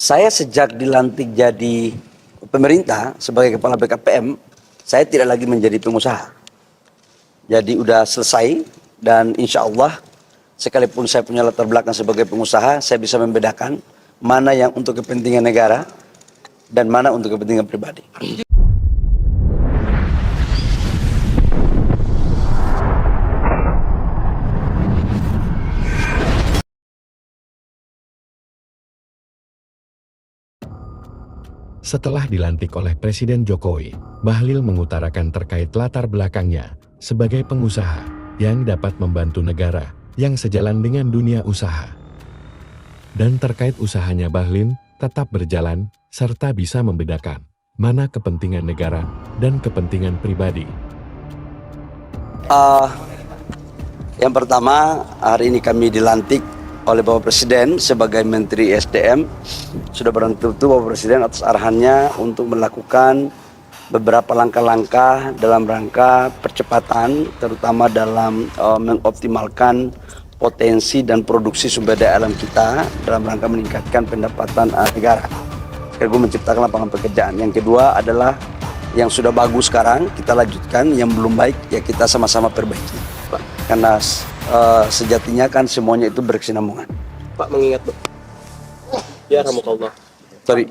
Saya sejak dilantik jadi pemerintah sebagai kepala BKPM, saya tidak lagi menjadi pengusaha. Jadi udah selesai dan insya Allah sekalipun saya punya latar belakang sebagai pengusaha, saya bisa membedakan mana yang untuk kepentingan negara dan mana untuk kepentingan pribadi. Setelah dilantik oleh Presiden Jokowi, Bahlil mengutarakan terkait latar belakangnya sebagai pengusaha yang dapat membantu negara yang sejalan dengan dunia usaha. Dan terkait usahanya Bahlil tetap berjalan serta bisa membedakan mana kepentingan negara dan kepentingan pribadi. Yang pertama, hari ini kami dilantik oleh Bapak Presiden sebagai Menteri SDM. Sudah barang tentu Bapak Presiden atas arahannya untuk melakukan beberapa langkah-langkah dalam rangka percepatan, terutama dalam mengoptimalkan potensi dan produksi sumber daya alam kita dalam rangka meningkatkan pendapatan negara. Sekaligus menciptakan lapangan pekerjaan. Yang kedua adalah yang sudah bagus sekarang kita lanjutkan, yang belum baik ya kita sama-sama perbaiki. Karena sejatinya kan semuanya itu berkesinambungan. Pak, mengingat ya rahmatullah. Sorry.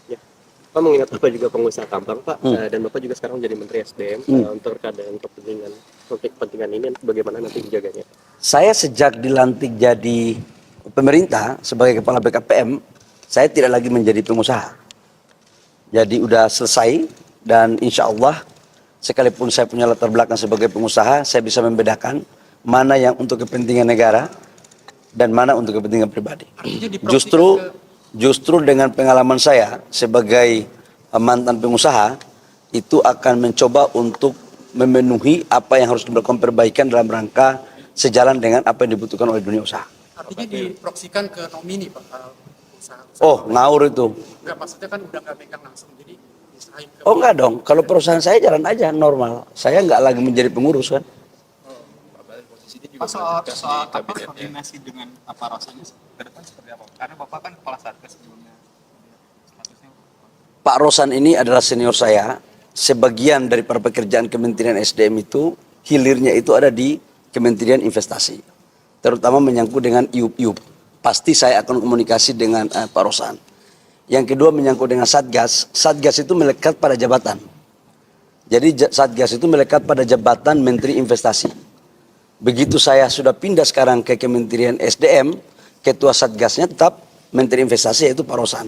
Ya. Pak, mengingat Bapak juga pengusaha tambang, Pak, dan Bapak juga sekarang jadi Menteri SDM. Untuk keadaan kepentingan ini bagaimana nanti menjaganya? Saya sejak dilantik jadi pemerintah sebagai kepala BKPM, saya tidak lagi menjadi pengusaha. Jadi udah selesai dan insya Allah sekalipun saya punya latar belakang sebagai pengusaha, saya bisa membedakan mana yang untuk kepentingan negara dan mana untuk kepentingan pribadi. Justru dengan pengalaman saya sebagai mantan pengusaha, itu akan mencoba untuk memenuhi apa yang harus dilakukan perbaikan dalam rangka sejalan dengan apa yang dibutuhkan oleh dunia usaha. Artinya diproksikan ke nomini, Pak, usaha. Oh, ngawur itu. Enggak, maksudnya kan udah nggak pegang langsung, jadi usahain ke... Oh enggak dong, kalau perusahaan saya jalan aja normal. Saya nggak lagi menjadi pengurus kan. Pak, soal koordinasi dengan apa rasanya ke depan seperti apa? Karena Bapak kan kepala Satgas sebelumnya. Statusnya Pak Rosan ini adalah senior saya. Sebagian dari para pekerjaan Kementerian SDM itu hilirnya itu ada di Kementerian Investasi. Terutama menyangkut dengan IUP-IUP. Pasti saya akan komunikasi dengan Pak Rosan. Yang kedua menyangkut dengan Satgas. Satgas itu melekat pada jabatan. Jadi Satgas itu melekat pada jabatan Menteri Investasi. Begitu saya sudah pindah sekarang ke Kementerian SDM, ketua Satgasnya tetap Menteri Investasi yaitu Pak Rosan.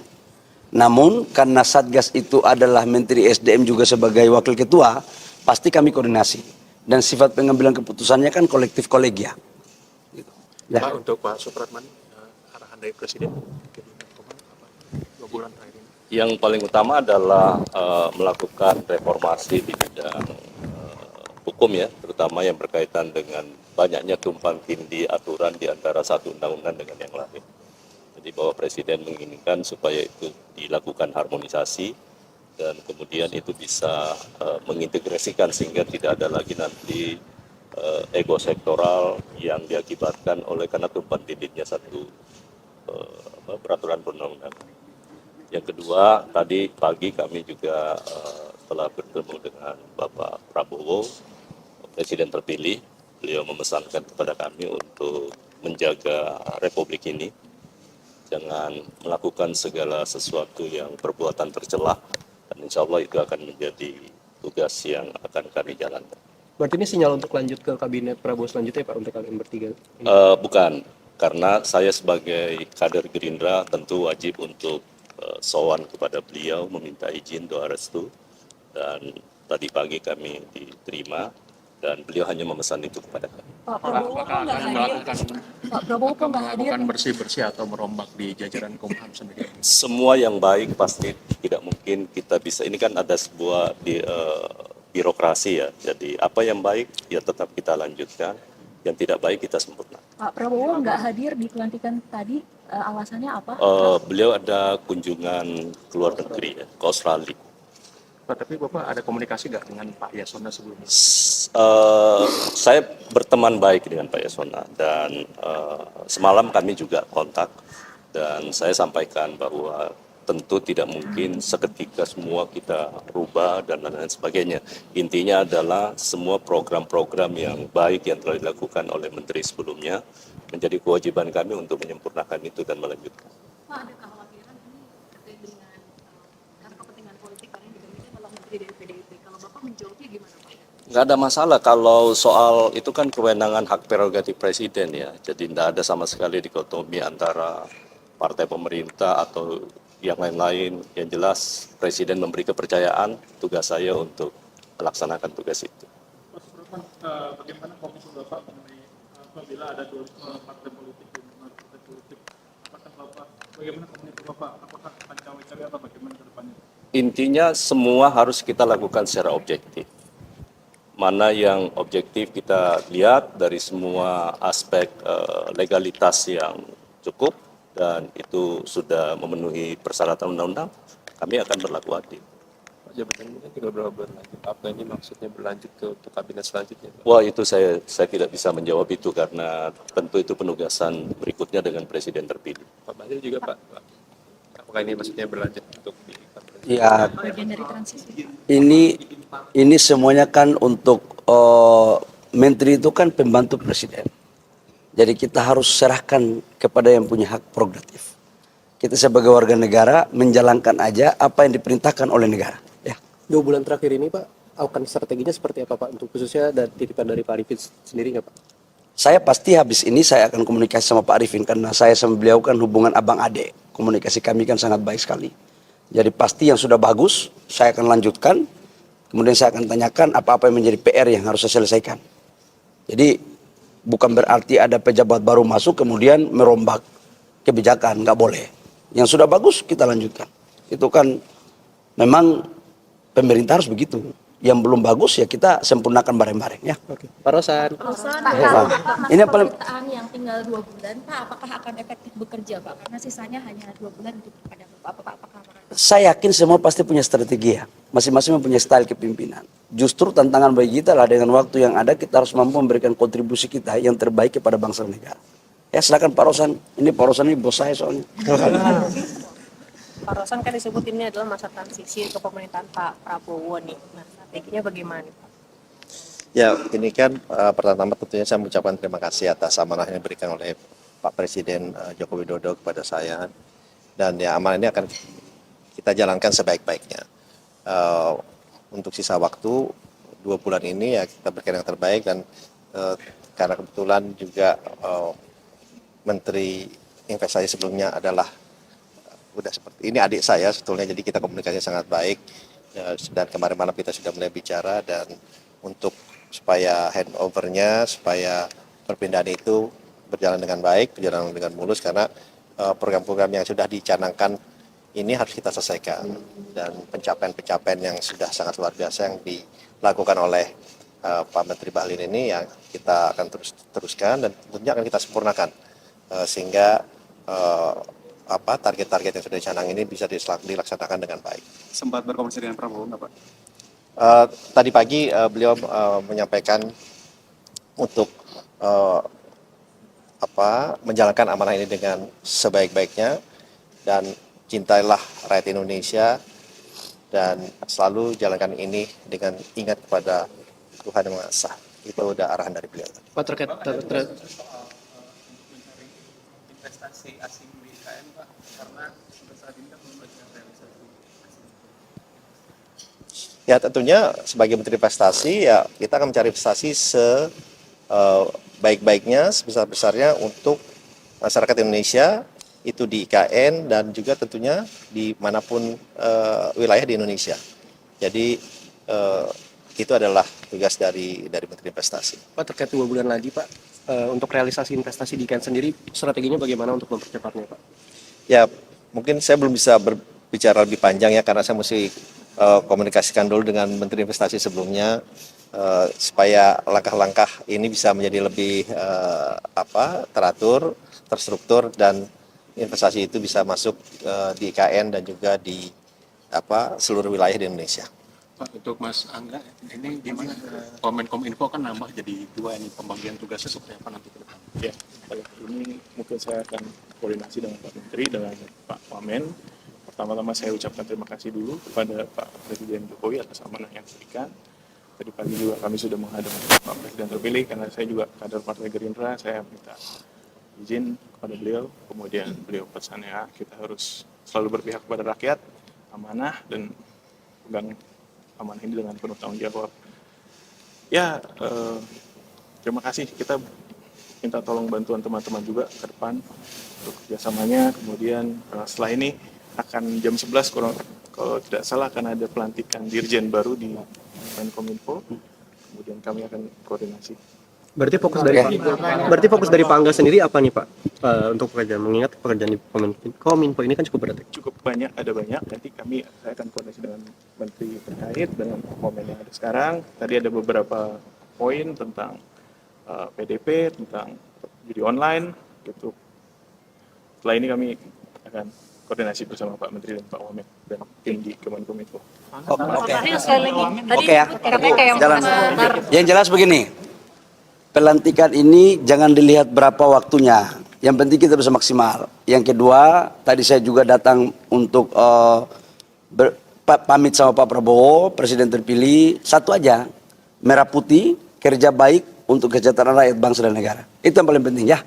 Namun karena Satgas itu adalah Menteri SDM juga sebagai wakil ketua, pasti kami koordinasi. Dan sifat pengambilan keputusannya kan kolektif kolegia. Gitu. Ya. Pak, untuk Pak Supratman, arahan dari Presiden ke 2 bulan terakhir ini. Yang paling utama adalah melakukan reformasi di bidang hukum ya, terutama yang berkaitan dengan banyaknya tumpang tindih aturan di antara satu undang-undang dengan yang lain. Jadi Bapak Presiden menginginkan supaya itu dilakukan harmonisasi dan kemudian itu bisa mengintegrasikan sehingga tidak ada lagi nanti ego sektoral yang diakibatkan oleh karena tumpang tindihnya satu peraturan perundang-undangan. Yang kedua, tadi pagi kami juga telah bertemu dengan Bapak Prabowo, Presiden terpilih. Beliau memesankan kepada kami untuk menjaga Republik ini, jangan melakukan segala sesuatu yang perbuatan tercela, dan insya Allah itu akan menjadi tugas yang akan kami jalankan. Berarti ini sinyal untuk lanjut ke kabinet Prabowo selanjutnya, Pak, untuk kalian bertiga? Bukan, karena saya sebagai kader Gerindra tentu wajib untuk sowan kepada beliau, meminta izin doa restu, dan tadi pagi kami diterima dan beliau hanya memesan itu kepada kami. Pak Prabowo kok nggak hadir? bersih-bersih atau merombak di jajaran Kumham sendiri? Semua yang baik pasti tidak mungkin kita bisa, ini kan ada sebuah birokrasi ya, jadi apa yang baik ya tetap kita lanjutkan, yang tidak baik kita sempurna. Pak Prabowo nggak hadir di pelantikan tadi, alasannya apa? Beliau ada kunjungan ke luar negeri ya, ke Australia. Pak, tapi Bapak ada komunikasi nggak dengan Pak Yasona sebelumnya? Saya berteman baik dengan Pak Yasona dan semalam kami juga kontak dan saya sampaikan bahwa tentu tidak mungkin seketika semua kita rubah dan lain-lain sebagainya. Intinya adalah semua program-program yang baik yang telah dilakukan oleh menteri sebelumnya menjadi kewajiban kami untuk menyempurnakan itu dan melanjutkan. Pak, ada kekhawatiran ini terkait dengan karena kepentingan politik karena juga ini adalah menteri dari PDIP. Kalau Bapak menjawabnya gimana, Pak? Nggak ada masalah kalau soal itu kan kewenangan hak prerogatif presiden ya. Jadi tidak ada sama sekali dikotomi antara partai pemerintah atau yang lain-lain. Yang jelas presiden memberi kepercayaan, tugas saya untuk melaksanakan tugas itu. Bagaimana komitmen Bapak mengenai apabila ada dualisme partai politik dan partai politik? Apakah Bapak, bagaimana komitmen Bapak? Apakah akan cawe-cawe atau bagaimana ke depannya? Intinya semua harus kita lakukan secara objektif. Mana yang objektif kita lihat dari semua aspek legalitas yang cukup dan itu sudah memenuhi persyaratan undang-undang, kami akan berlaku adil. Jabatan ini kan tinggal berapa bulan lagi. Apa ini maksudnya berlanjut ke untuk kabinet selanjutnya, Pak? Wah, itu saya tidak bisa menjawab itu karena tentu itu penugasan berikutnya dengan presiden terpilih. Pak Bahlil juga, Pak. Apakah ini maksudnya berlanjut untuk di kabinet? Ya, Bagian dari transisi. ini semuanya kan untuk menteri itu kan pembantu presiden. Jadi kita harus serahkan kepada yang punya hak prerogatif. Kita sebagai warga negara menjalankan aja apa yang diperintahkan oleh negara. Ya. 2 bulan terakhir ini Pak, akan strateginya seperti apa Pak? Untuk khususnya dari titipan dari Pak Arifin sendiri nggak Pak? Saya pasti habis ini saya akan komunikasi sama Pak Arifin karena saya sama beliau kan hubungan abang ade. Komunikasi kami kan sangat baik sekali. Jadi pasti yang sudah bagus saya akan lanjutkan. Kemudian saya akan tanyakan apa-apa yang menjadi PR yang harus saya selesaikan. Jadi bukan berarti ada pejabat baru masuk kemudian merombak kebijakan, nggak boleh. Yang sudah bagus kita lanjutkan. Itu kan memang pemerintah harus begitu. Yang belum bagus ya kita sempurnakan bareng-bareng ya. Oke. Pak Rosan. Pak, Ini yang paling- pemerintahan yang tinggal 2 bulan, Pak, apakah akan efektif bekerja, Pak? Karena sisanya hanya 2 bulan untuk pada Bapak, apakah Saya yakin semua pasti punya strategi ya. Masing-masing mempunyai style kepimpinan. Justru tantangan bagi kita lah dengan waktu yang ada kita harus mampu memberikan kontribusi kita yang terbaik kepada bangsa dan negara. Ya silakan Pak Rosan. Ini Pak Rosan ini bos saya soalnya. Pak Rosan kan disebut ini adalah masa transisi ke pemerintahan Pak Prabowo nih. Nah, strateginya bagaimana nih, Pak? Ya, ini kan pertama tentunya saya mengucapkan terima kasih atas amanah yang diberikan oleh Pak Presiden Joko Widodo kepada saya. Dan ya amanah ini akan kita jalankan sebaik-baiknya. Untuk sisa waktu 2 bulan ini ya kita berikan yang terbaik dan karena kebetulan juga Menteri Investasi sebelumnya adalah udah seperti ini adik saya sebetulnya, jadi kita komunikasinya sangat baik dan kemarin malam kita sudah mulai bicara dan untuk supaya handovernya, supaya perpindahan itu berjalan dengan baik, berjalan dengan mulus karena program-program yang sudah dicanangkan ini harus kita selesaikan dan pencapaian-pencapaian yang sudah sangat luar biasa yang dilakukan oleh Pak Menteri Bahlil ini yang kita akan teruskan dan tentunya akan kita sempurnakan sehingga target-target yang sudah dicanang ini bisa dilaksanakan dengan baik. Sempat berkomunikasi dengan Prabowo nggak Pak? Tadi pagi beliau menyampaikan untuk menjalankan amanah ini dengan sebaik-baiknya dan cintailah rakyat Indonesia dan selalu jalankan ini dengan ingat kepada Tuhan Yang Maha Esa. Itu udah arahan dari beliau. Pak terkait Investasi asing di IKN Pak, karena sampai saat ini kan belum ada realisasi. Ya tentunya sebagai Menteri Investasi ya kita akan mencari investasi sebaik-baiknya, sebesar-besarnya untuk masyarakat Indonesia itu di IKN dan juga tentunya dimanapun wilayah di Indonesia. Jadi itu adalah tugas dari Menteri Investasi. Pak terkait 2 bulan lagi Pak, untuk realisasi investasi di IKN sendiri strateginya bagaimana untuk mempercepatnya Pak? Ya mungkin saya belum bisa berbicara lebih panjang ya karena saya mesti komunikasikan dulu dengan Menteri Investasi sebelumnya supaya langkah-langkah ini bisa menjadi lebih teratur, terstruktur dan investasi itu bisa masuk di IKN dan juga di seluruh wilayah di Indonesia. Pak, untuk Mas Angga, ini gimana Kominfo kan nambah jadi 2 ini pembagian tugasnya seperti apa nanti ke depan? Ya, ini mungkin saya akan koordinasi dengan Pak Menteri, dengan Pak Wamen, pertama-tama saya ucapkan terima kasih dulu kepada Pak Presiden Jokowi atas amanah yang diberikan. Tadi pagi juga kami sudah menghadap Pak Presiden terpilih karena saya juga kader Partai Gerindra, saya minta izin kepada beliau, kemudian beliau pesannya kita harus selalu berpihak kepada rakyat, amanah, dan pegang amanah ini dengan penuh tanggung jawab. Ya, terima kasih. Kita minta tolong bantuan teman-teman juga ke depan untuk kerjasamanya. Kemudian setelah ini akan jam 11 kalau tidak salah akan ada pelantikan dirjen baru di Menkominfo. Kemudian kami akan koordinasi. Berarti fokus dari Pak Angga sendiri apa nih Pak untuk pekerjaan? Mengingat pekerjaan di Kominfo ini kan cukup berat. Cukup banyak, ada banyak. Nanti saya akan koordinasi dengan menteri terkait dengan momen yang ada sekarang. Tadi ada beberapa poin tentang PDP, tentang judi online gitu. Setelah ini kami akan koordinasi bersama Pak Menteri dan Pak Wamen dan tim di Kemenkominfo. Oke. Sekali lagi. Tadi Oke ya. KPK yang Jalan. benar. Yang jelas begini, pelantikan ini jangan dilihat berapa waktunya. Yang penting kita bisa maksimal. Yang kedua, tadi saya juga datang untuk pamit sama Pak Prabowo, Presiden terpilih. Satu aja, merah putih, kerja baik untuk kesejahteraan rakyat bangsa dan negara. Itu yang paling penting ya.